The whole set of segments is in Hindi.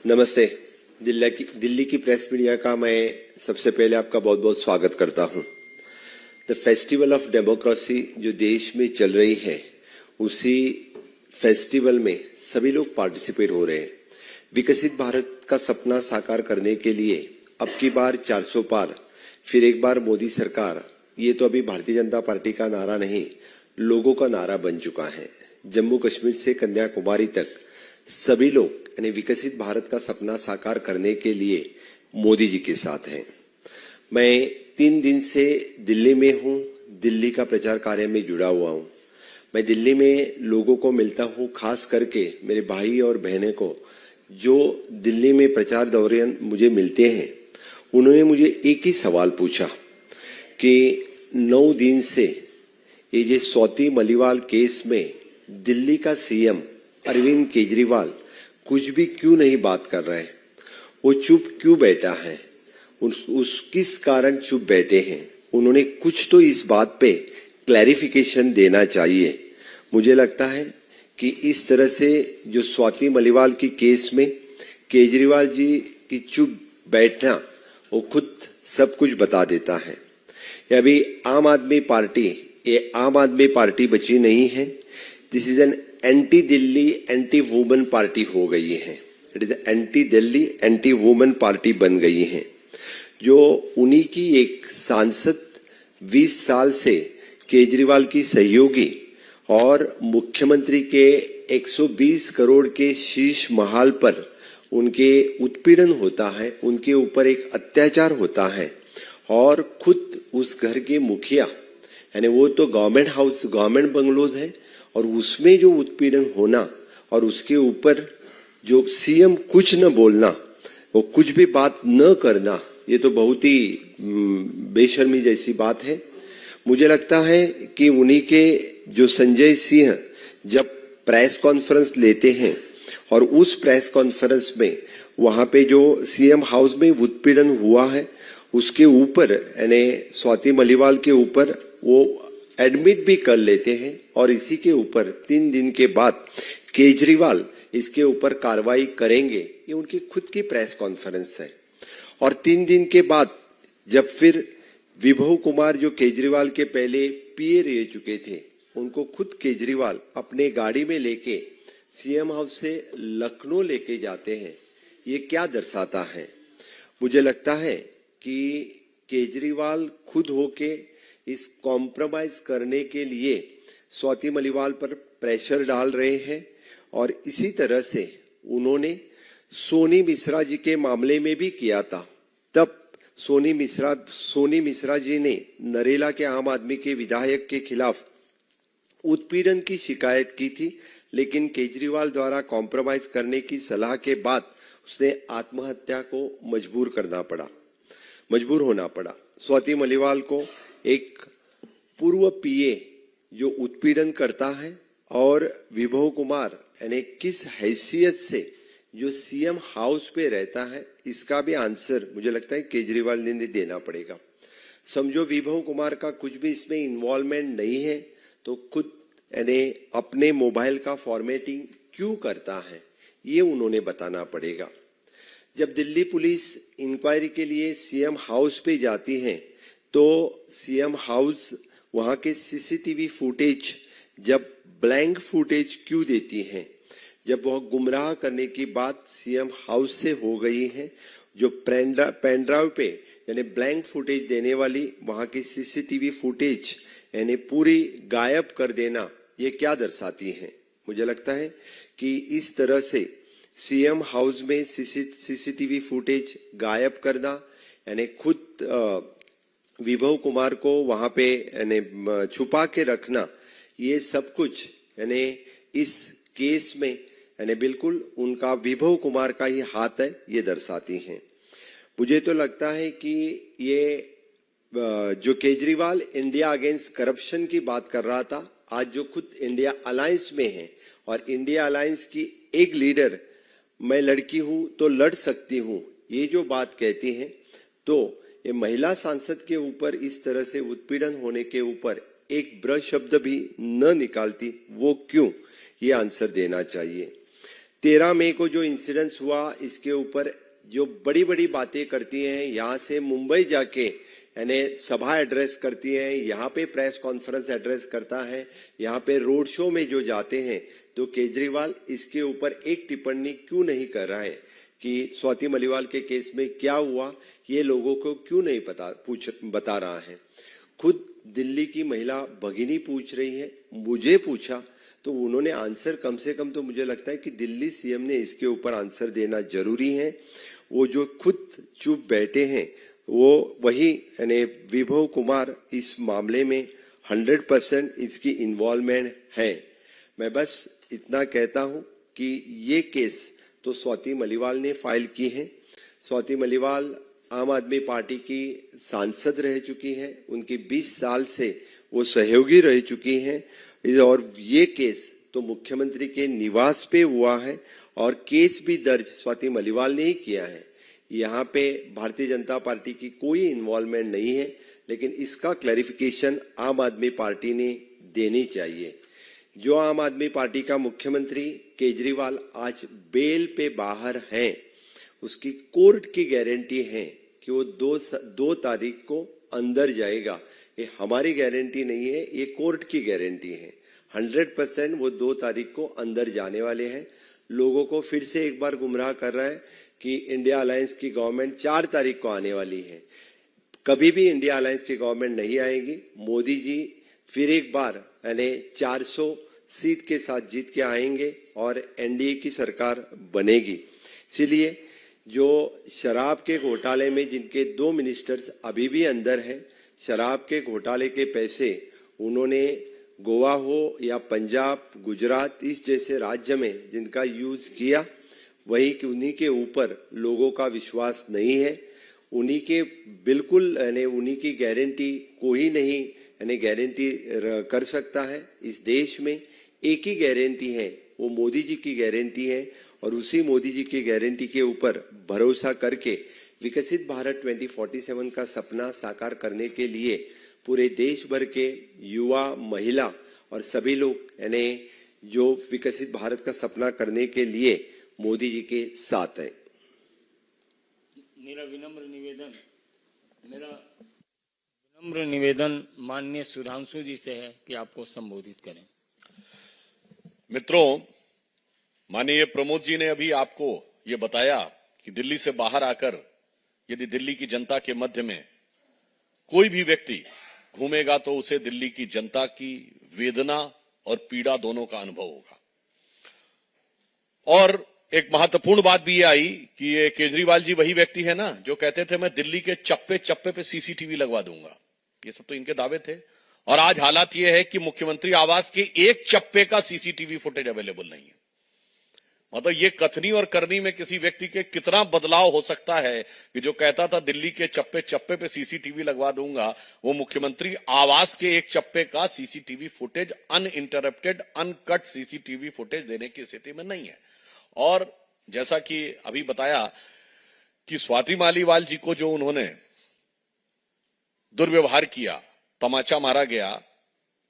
नमस्ते। दिल्ली की प्रेस मीडिया का मैं सबसे पहले आपका बहुत बहुत स्वागत करता हूं। द फेस्टिवल ऑफ डेमोक्रेसी जो देश में चल रही है, उसी फेस्टिवल में सभी लोग पार्टिसिपेट हो रहे हैं। विकसित भारत का सपना साकार करने के लिए अब की बार 400 पार, फिर एक बार मोदी सरकार, ये तो अभी भारतीय जनता पार्टी का नारा नहीं, लोगों का नारा बन चुका है। जम्मू कश्मीर से कन्याकुमारी तक सभी लोग यानी विकसित भारत का सपना साकार करने के लिए मोदी जी के साथ हैं। मैं 3 दिन से दिल्ली में हूं, दिल्ली का प्रचार कार्य में जुड़ा हुआ हूं। मैं दिल्ली में लोगों को मिलता हूं, खास करके मेरे भाई और बहनें को जो दिल्ली में प्रचार दौरान मुझे मिलते हैं। उन्होंने मुझे एक ही सवाल पूछा कि 9 दिन से ये जो स्वाति मलिवाल केस में दिल्ली का सीएम अरविंद केजरीवाल कुछ भी क्यों नहीं बात कर रहे हैं, वो चुप क्यों बैठा है, किस कारण चुप बैठे हैं। उन्होंने कुछ तो इस बात पे क्लैरिफिकेशन देना चाहिए। मुझे लगता है कि इस तरह से जो स्वाति मलिवाल की केस में केजरीवाल जी की चुप बैठना वो खुद सब कुछ बता देता है। ये अभी आम आदमी पार्टी बची नहीं है। This is an anti Delhi anti women party हो गई है। It is anti Delhi anti women party बन गई है। जो उन्हीं की एक सांसद 20 साल से केजरीवाल की सहयोगी और मुख्यमंत्री के 120 करोड़ के शीश महल पर उनके उत्पीड़न होता है, उनके ऊपर एक अत्याचार होता है और खुद उस घर के मुखिया यानी वो तो गवर्नमेंट बंगलोज है और उसमें जो उत्पीड़न होना और उसके ऊपर जो सीएम कुछ न बोलना, वो कुछ भी बात न करना, ये तो बहुत ही बेशर्मी जैसी बात है। मुझे लगता है कि उन्हीं के जो संजय सिंह जब प्रेस कॉन्फ्रेंस लेते हैं और उस प्रेस कॉन्फ्रेंस में वहां पे जो सीएम हाउस में उत्पीड़न हुआ है उसके ऊपर यानी स्वाति मलिवाल के ऊपर वो एडमिट भी कर लेते हैं और इसी के ऊपर 3 दिन के बाद केजरीवाल इसके ऊपर कार्रवाई करेंगे, ये उनकी खुद की प्रेस कॉन्फ्रेंस है। और 3 दिन के बाद जब फिर विभव कुमार जो केजरीवाल के पहले पीए रह चुके थे, उनको खुद केजरीवाल अपने गाड़ी में लेके सीएम हाउस से लखनऊ लेके जाते हैं, ये क्या दर्शाता है। मुझे लगता है कि केजरीवाल खुद होके इस कॉम्प्रोमाइज करने के लिए स्वाति मलिवाल पर प्रेशर डाल रहे हैं और इसी तरह से उन्होंने सोनी मिश्रा जी के मामले में भी किया था। तब सोनी मिश्रा जी ने नरेला के आम आदमी के विधायक के खिलाफ उत्पीड़न की शिकायत की थी, लेकिन केजरीवाल द्वारा कॉम्प्रोमाइज करने की सलाह के बाद उसने आत्महत्या को मजबूर होना पड़ा। स्वाति मलिवाल को एक पूर्व पीए जो उत्पीड़न करता है और विभव कुमार यानी किस हैसियत से जो सीएम हाउस पे रहता है, इसका भी आंसर मुझे लगता है केजरीवाल ने देना पड़ेगा। समझो विभव कुमार का कुछ भी इसमें इन्वॉल्वमेंट नहीं है तो खुद यानी अपने मोबाइल का फॉर्मेटिंग क्यों करता है, ये उन्होंने बताना पड़ेगा। जब दिल्ली पुलिस इंक्वायरी के लिए सीएम हाउस पे जाती है तो सीएम हाउस वहां के सीसीटीवी फुटेज जब ब्लैंक फुटेज क्यों देती है, जब वह गुमराह करने की बात सीएम हाउस से हो गई है, जो पेन ड्राइव पे यानी ब्लैंक फुटेज देने वाली वहां की सीसीटीवी फुटेज यानी पूरी गायब कर देना, ये क्या दर्शाती है। मुझे लगता है कि इस तरह से सीएम हाउस में सीसीटीवी फुटेज गायब करना यानी खुद विभव कुमार को वहां पे यानी छुपा के रखना, ये सब कुछ यानी इस केस में यानी बिल्कुल उनका विभव कुमार का ही हाथ है, ये दर्शाती हैं। मुझे तो लगता है कि ये जो केजरीवाल इंडिया अगेंस्ट करप्शन की बात कर रहा था, आज जो खुद इंडिया अलायंस में है और इंडिया अलायंस की एक लीडर मैं लड़की हूं तो लड़ सकती हूं, ये जो बात कहती हैं, तो ये महिला सांसद के ऊपर इस तरह से उत्पीड़न होने के ऊपर एक ब्र शब्द भी न निकालती, वो क्यों, ये आंसर देना चाहिए। 13 मई को जो इंसिडेंस हुआ, इसके ऊपर जो बड़ी बड़ी बातें करती हैं, यहाँ से मुंबई जाके यानी सभा एड्रेस करती है, यहाँ पे प्रेस कॉन्फ्रेंस एड्रेस करता है, यहाँ पे रोड शो में जो जाते हैं, तो केजरीवाल इसके ऊपर एक टिप्पणी क्यों नहीं कर रहा है कि स्वाति मलिवाल के केस में क्या हुआ, ये लोगों को क्यों नहीं बता रहा है। खुद दिल्ली की महिला भगिनी पूछ रही है, मुझे पूछा तो उन्होंने आंसर, कम से कम तो मुझे लगता है कि दिल्ली सीएम ने इसके ऊपर आंसर देना जरूरी है। वो जो खुद चुप बैठे हैं, वो वही यानी विभव कुमार इस मामले में 100% इसकी इन्वॉल्वमेंट है। मैं बस इतना कहता हूं कि ये केस तो स्वाति मलिवाल ने फाइल की है। स्वाति मलिवाल आम आदमी पार्टी की सांसद रह चुकी है, उनकी 20 साल से वो सहयोगी रह चुकी हैं, और ये केस तो मुख्यमंत्री के निवास पे हुआ है और केस भी दर्ज स्वाति मलिवाल ने ही किया है। यहाँ पे भारतीय जनता पार्टी की कोई इन्वॉल्वमेंट नहीं है, लेकिन इसका क्लैरिफिकेशन आम आदमी पार्टी ने देनी चाहिए। जो आम आदमी पार्टी का मुख्यमंत्री केजरीवाल आज बेल पे बाहर हैं, उसकी कोर्ट की गारंटी है कि वो 2 तारीख को अंदर जाएगा। ये हमारी गारंटी नहीं है, ये कोर्ट की गारंटी है। 100% वो 2 तारीख को अंदर जाने वाले हैं। लोगों को फिर से एक बार गुमराह कर रहा है कि इंडिया अलायंस की गवर्नमेंट 4 तारीख को आने वाली है। कभी भी इंडिया अलायंस की गवर्नमेंट नहीं आएगी। मोदी जी फिर एक बार यानी 400 सीट के साथ जीत के आएंगे और एनडीए की सरकार बनेगी। इसीलिए जो शराब के घोटाले में जिनके 2 मिनिस्टर्स अभी भी अंदर हैं, शराब के घोटाले के पैसे उन्होंने गोवा हो या पंजाब, गुजरात इस जैसे राज्य में जिनका यूज किया, वही कि उन्हीं के ऊपर लोगों का विश्वास नहीं है। उन्हीं के बिल्कुल यानी उन्हीं की गारंटी कोई नहीं यानी गारंटी कर सकता है। इस देश में एक ही गारंटी है, वो मोदी जी की गारंटी है, और उसी मोदी जी की गारंटी के ऊपर भरोसा करके विकसित भारत 2047 का सपना साकार करने के लिए पूरे देश भर के युवा, महिला और सभी लोग यानी जो विकसित भारत का सपना करने के लिए मोदी जी के साथ है। मेरा विनम्र निवेदन माननीय सुधांशु जी से है कि आपको संबोधित करें। मित्रों, माननीय प्रमोद जी ने अभी आपको ये बताया कि दिल्ली से बाहर आकर यदि दिल्ली की जनता के मध्य में कोई भी व्यक्ति घूमेगा तो उसे दिल्ली की जनता की वेदना और पीड़ा दोनों का अनुभव होगा। और एक महत्वपूर्ण बात भी ये आई कि ये केजरीवाल जी वही व्यक्ति है ना जो कहते थे मैं दिल्ली के चप्पे चप्पे पे सीसीटीवी लगवा दूंगा। ये सब तो इनके दावे थे, और आज हालात ये है कि मुख्यमंत्री आवास के एक चप्पे का सीसीटीवी फुटेज अवेलेबल नहीं है। मतलब ये कथनी और करनी में किसी व्यक्ति के कितना बदलाव हो सकता है कि जो कहता था दिल्ली के चप्पे चप्पे पे सीसीटीवी लगवा दूंगा, वो मुख्यमंत्री आवास के एक चप्पे का CCTV footage uninterrupted uncut CCTV footage देने की स्थिति में नहीं है। और जैसा कि अभी बताया कि स्वाति मालीवाल जी को जो उन्होंने दुर्व्यवहार किया, तमाचा मारा गया,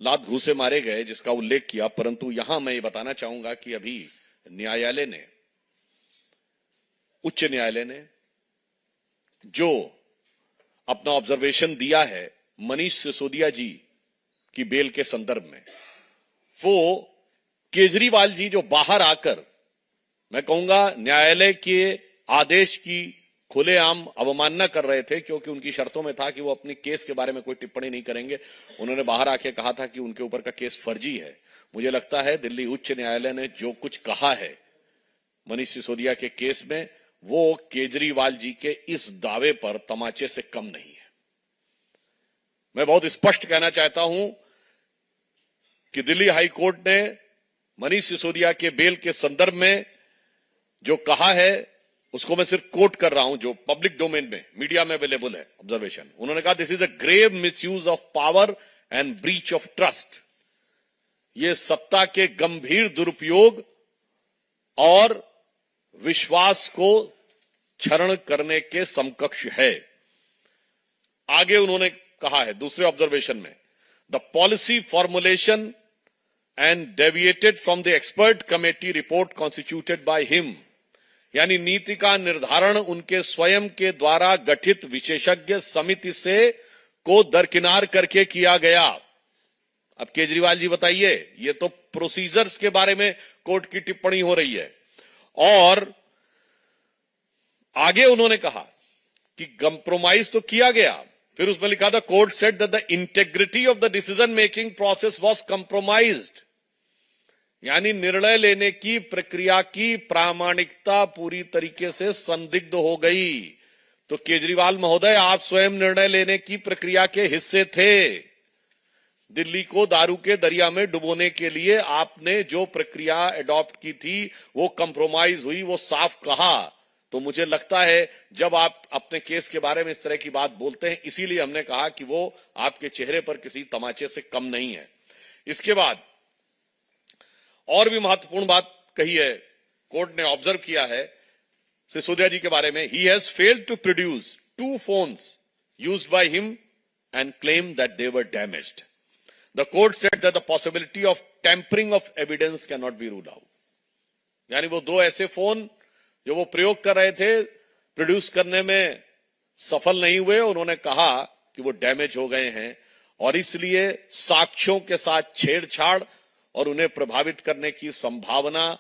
लात घूसे मारे गए, जिसका उल्लेख किया, परंतु यहां मैं ये बताना चाहूंगा कि अभी न्यायालय ने, उच्च न्यायालय ने जो अपना ऑब्जर्वेशन दिया है मनीष सिसोदिया जी की बेल के संदर्भ में, वो केजरीवाल जी जो बाहर आकर मैं कहूंगा न्यायालय के आदेश की खुलेआम अवमानना कर रहे थे, क्योंकि उनकी शर्तों में था कि वो अपनी केस के बारे में कोई टिप्पणी नहीं करेंगे। उन्होंने बाहर आके कहा था कि उनके ऊपर का केस फर्जी है। मुझे लगता है दिल्ली उच्च न्यायालय ने जो कुछ कहा है मनीष सिसोदिया के केस में, वो केजरीवाल जी के इस दावे पर तमाचे से कम नहीं है। मैं बहुत स्पष्ट कहना चाहता हूं कि दिल्ली हाई कोर्ट ने मनीष सिसोदिया के बेल के संदर्भ में जो कहा है उसको मैं सिर्फ कोट कर रहा हूं, जो पब्लिक डोमेन में मीडिया में अवेलेबल है ऑब्जर्वेशन। उन्होंने कहा this is a grave misuse of power and breach of trust. ये सत्ता के गंभीर दुरुपयोग और विश्वास को क्षरण करने के समकक्ष है। आगे उन्होंने कहा है दूसरे ऑब्जर्वेशन में, the policy formulation and deviated from the expert committee report constituted by him. यानी नीति का निर्धारण उनके स्वयं के द्वारा गठित विशेषज्ञ समिति से को दरकिनार करके किया गया। अब केजरीवाल जी बताइए, ये तो प्रोसीजर्स के बारे में कोर्ट की टिप्पणी हो रही है। और आगे उन्होंने कहा कि कंप्रोमाइज तो किया गया, फिर उसमें लिखा था court said that the integrity of the decision making process was compromised, यानी निर्णय लेने की प्रक्रिया की प्रामाणिकता पूरी तरीके से संदिग्ध हो गई। तो केजरीवाल महोदय, आप स्वयं निर्णय लेने की प्रक्रिया के हिस्से थे। दिल्ली को दारू के दरिया में डुबोने के लिए आपने जो प्रक्रिया एडॉप्ट की थी वो कंप्रोमाइज हुई, वो साफ कहा। तो मुझे लगता है जब आप अपने केस के बारे में इस तरह की बात बोलते हैं, इसीलिए हमने कहा कि वो आपके चेहरे पर किसी तमाचे से कम नहीं है। इसके बाद और भी महत्वपूर्ण बात कही है, कोर्ट ने ऑब्जर्व किया है सिसोदिया जी के बारे में। He has failed to produce 2 phones used by him and claim that they were damaged. The court said that the possibility of tampering of evidence can not be ruled out. यानी वो 2 ऐसे फोन जो वो प्रयोग कर रहे थे, प्रोड्यूस करने में सफल नहीं हुए। उन्होंने कहा कि वो डैमेज हो गए हैं और इसलिए साक्ष्यों के साथ छेड़छाड़ और उन्हें प्रभावित करने की संभावना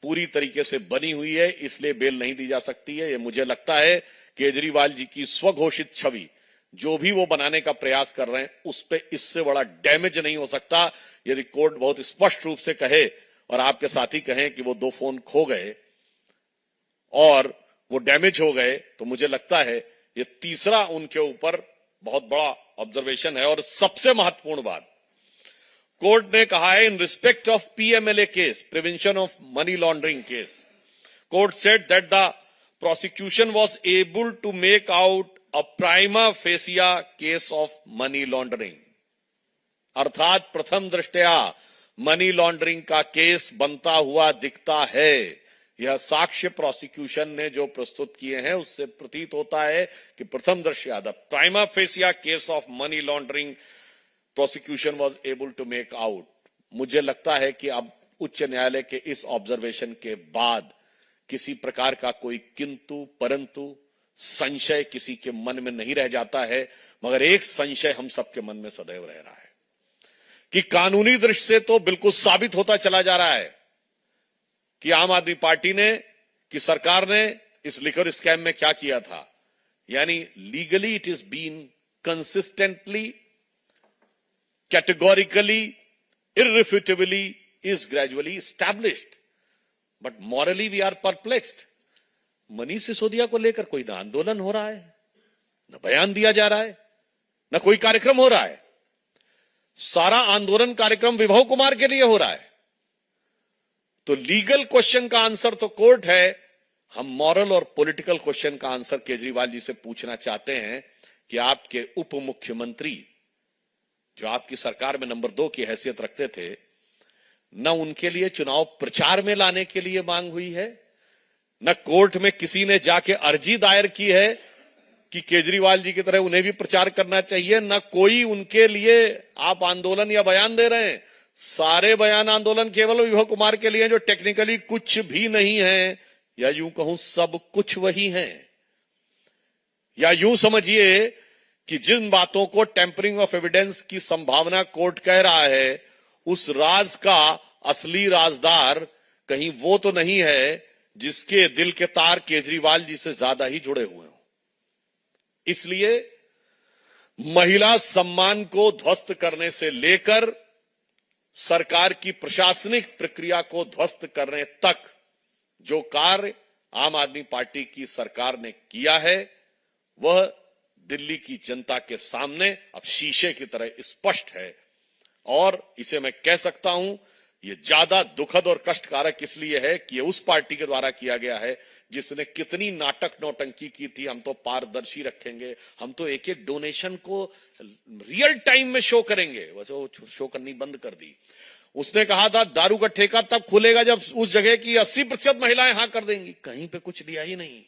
पूरी तरीके से बनी हुई है, इसलिए बेल नहीं दी जा सकती है। ये मुझे लगता है केजरीवाल जी की स्वघोषित छवि जो भी वो बनाने का प्रयास कर रहे हैं, उस पे इससे बड़ा डैमेज नहीं हो सकता। यदि कोर्ट बहुत स्पष्ट रूप से कहे और आपके साथी कहें कि वो 2 फोन खो गए और वो डैमेज हो गए, तो मुझे लगता है ये तीसरा उनके ऊपर बहुत बड़ा ऑब्जर्वेशन है। और सबसे महत्वपूर्ण बात, कोर्ट ने कहा है in respect of PMLA case, prevention of money laundering case, court said that the prosecution was able to make out a prima facie case of money laundering. अर्थात प्रथम दृष्टया मनी लॉन्ड्रिंग का केस बनता हुआ दिखता है। यह साक्ष्य प्रोसिक्यूशन ने जो प्रस्तुत किए हैं उससे प्रतीत होता है कि प्रथम दृष्टया the prima facie case of money laundering prosecution was able to make out. मुझे लगता है कि अब उच्च न्यायालय के इस ऑब्जर्वेशन के बाद किसी प्रकार का कोई किंतु परंतु संशय किसी के मन में नहीं रह जाता है, मगर एक संशय हम सबके मन में सदैव रह रहा है कि कानूनी दृष्टि से तो बिल्कुल साबित होता चला जा रहा है कि आम आदमी पार्टी ने, कि सरकार ने इस लिकर स्कैम में क्या किया था। यानी legally it is been consistently, categorically, irrefutably is gradually established, but morally we are perplexed। Manish Sisodia को लेकर कोई ना आंदोलन हो रहा है, न बयान दिया जा रहा है, न कोई कार्यक्रम हो रहा है। सारा आंदोलन कार्यक्रम विभव कुमार के लिए हो रहा है। तो लीगल क्वेश्चन का आंसर तो कोर्ट है, हम मॉरल और पॉलिटिकल क्वेश्चन का आंसर केजरीवाल जी से पूछना चाहते हैं कि आपके उप मुख्यमंत्री जो आपकी सरकार में नंबर 2 की हैसियत रखते थे, न उनके लिए चुनाव प्रचार में लाने के लिए मांग हुई है, न कोर्ट में किसी ने जाके अर्जी दायर की है कि केजरीवाल जी की तरह उन्हें भी प्रचार करना चाहिए, न कोई उनके लिए आप आंदोलन या बयान दे रहे हैं। सारे बयान आंदोलन केवल विभव कुमार के लिए जो टेक्निकली कुछ भी नहीं है, या यूं कहूं सब कुछ वही है। या यूं समझिए कि जिन बातों को टेम्परिंग ऑफ एविडेंस की संभावना कोर्ट कह रहा है, उस राज का असली राजदार कहीं वो तो नहीं है जिसके दिल के तार केजरीवाल जी से ज्यादा ही जुड़े हुए हों। इसलिए महिला सम्मान को ध्वस्त करने से लेकर सरकार की प्रशासनिक प्रक्रिया को ध्वस्त करने तक जो कार्य आम आदमी पार्टी की सरकार ने किया है, वह दिल्ली की जनता के सामने अब शीशे की तरह स्पष्ट है। और इसे मैं कह सकता हूं, यह ज्यादा दुखद और कष्टकारक इसलिए है कि यह उस पार्टी के द्वारा किया गया है जिसने कितनी नाटक नौटंकी की थी। हम तो पारदर्शी रखेंगे, हम तो एक एक डोनेशन को रियल टाइम में शो करेंगे, वैसे वो शो करनी बंद कर दी। उसने कहा था दारू का ठेका तब खुलेगा जब उस जगह की 80% महिलाएं हां कर देंगी, कहीं पे कुछ लिया ही नहीं।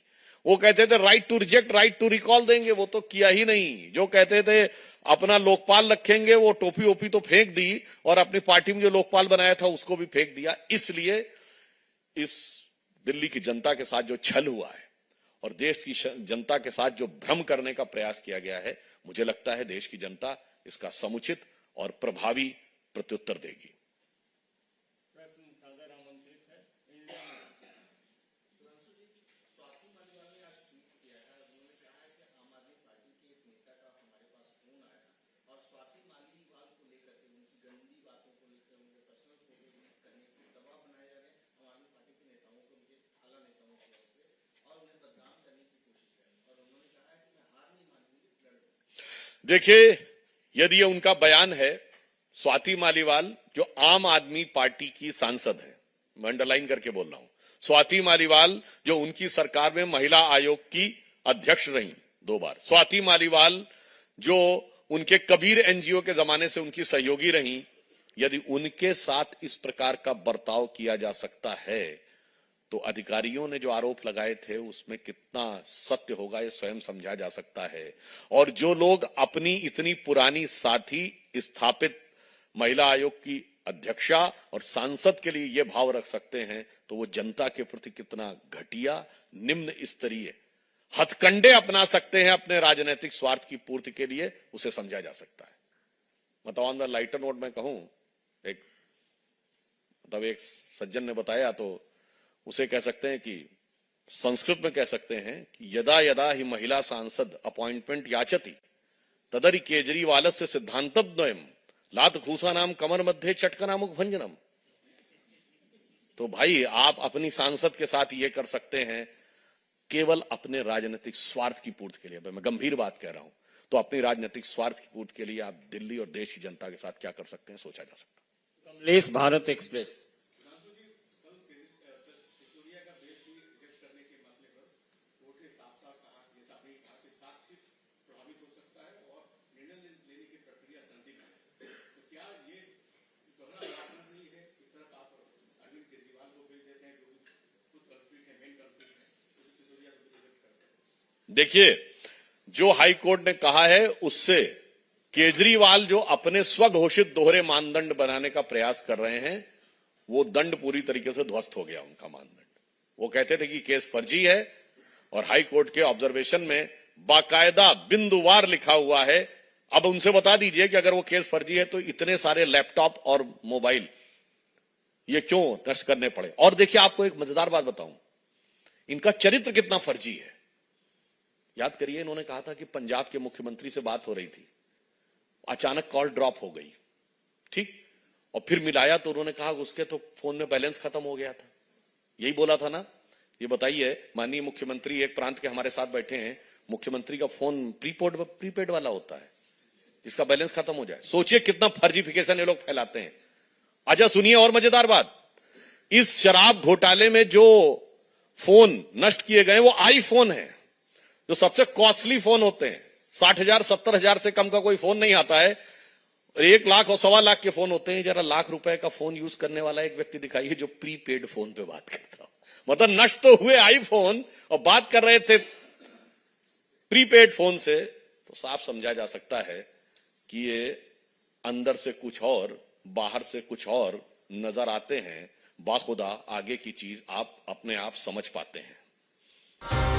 वो कहते थे right to reject, right to recall देंगे, वो तो किया ही नहीं। जो कहते थे अपना लोकपाल रखेंगे, वो टोपी ओपी तो फेंक दी और अपनी पार्टी में जो लोकपाल बनाया था उसको भी फेंक दिया। इसलिए इस दिल्ली की जनता के साथ जो छल हुआ है और देश की जनता के साथ जो भ्रम करने का प्रयास किया गया है, मुझे लगता है देश की जनता इसका समुचित और प्रभावी प्रत्युत्तर देगी। देखिए, यदि ये उनका बयान है, स्वाति मालीवाल जो आम आदमी पार्टी की सांसद है, मैं अंडरलाइन करके बोल रहा हूं, स्वाति मालीवाल जो उनकी सरकार में महिला आयोग की अध्यक्ष रही 2 बार, स्वाति मालीवाल जो उनके कबीर एनजीओ के जमाने से उनकी सहयोगी रही, यदि उनके साथ इस प्रकार का बर्ताव किया जा सकता है तो अधिकारियों ने जो आरोप लगाए थे उसमें कितना सत्य होगा ये स्वयं समझा जा सकता है। और जो लोग अपनी इतनी पुरानी साथी स्थापित महिला आयोग की अध्यक्षा और सांसद के लिए ये भाव रख सकते हैं तो वो जनता के प्रति कितना घटिया, निम्न स्तरीय हथकंडे अपना सकते हैं अपने राजनीतिक स्वार्थ की पूर्ति के लिए, उसे समझा जा सकता है। मतलब ऑन द लाइटर नोट में कहूं, एक सज्जन ने बताया तो उसे कह सकते हैं कि संस्कृत में कह सकते हैं कि यदा यदा ही महिला सांसद अपॉइंटमेंट याचती तदरि केजरीवालस्य सिद्धांतद्वयम् लात घूसा नाम कमर मध्य चटका नामुक भंजनम। तो भाई आप अपनी सांसद के साथ ये कर सकते हैं केवल अपने राजनीतिक स्वार्थ की पूर्ति के लिए। मैं गंभीर बात कह रहा हूं, तो अपनी राजनीतिक स्वार्थ की पूर्ति के लिए आप दिल्ली और देश की जनता के साथ क्या कर सकते हैं, सोचा जा सकता है। कमलेश भारत एक्सप्रेस। देखिए, जो हाई कोर्ट ने कहा है उससे केजरीवाल जो अपने स्वघोषित दोहरे मानदंड बनाने का प्रयास कर रहे हैं, वो दंड पूरी तरीके से ध्वस्त हो गया उनका मानदंड। वो कहते थे कि केस फर्जी है और हाई कोर्ट के ऑब्जर्वेशन में बाकायदा बिंदुवार लिखा हुआ है। अब उनसे बता दीजिए कि अगर वो केस फर्जी है तो इतने सारे लैपटॉप और मोबाइल ये क्यों नष्ट करने पड़े। और देखिए, आपको एक मजेदार बात बताऊं, इनका चरित्र कितना फर्जी है। याद करिए, इन्होंने कहा था कि पंजाब के मुख्यमंत्री से बात हो रही थी, अचानक कॉल ड्रॉप हो गई, ठीक, और फिर मिलाया तो उन्होंने कहा उसके तो फोन में बैलेंस खत्म हो गया था। यही बोला था ना। ये बताइए, माननीय मुख्यमंत्री एक प्रांत के हमारे साथ बैठे हैं, मुख्यमंत्री का फोन प्रीपेड वाला होता है जिसका बैलेंस खत्म हो जाए। सोचिए कितना फर्जिफिकेशन ये लोग फैलाते हैं। अच्छा सुनिए, और मजेदार बात, इस शराब घोटाले में जो फोन नष्ट किए गए वो आईफोन है, जो सबसे कॉस्टली फोन होते हैं। 60,000 70,000 से कम का कोई फोन नहीं आता है। 1 लाख और 1.25 लाख के फोन होते हैं। जरा लाख रुपए का फोन यूज करने वाला एक व्यक्ति दिखाइए जो प्रीपेड फोन पे बात करता हो। मतलब नष्ट तो हुए आईफोन और बात कर रहे थे प्रीपेड फोन से, तो साफ समझा जा सकता है कि ये अंदर से कुछ और बाहर से कुछ और नजर आते हैं। बाखुदा आगे की चीज आप अपने आप समझ पाते हैं।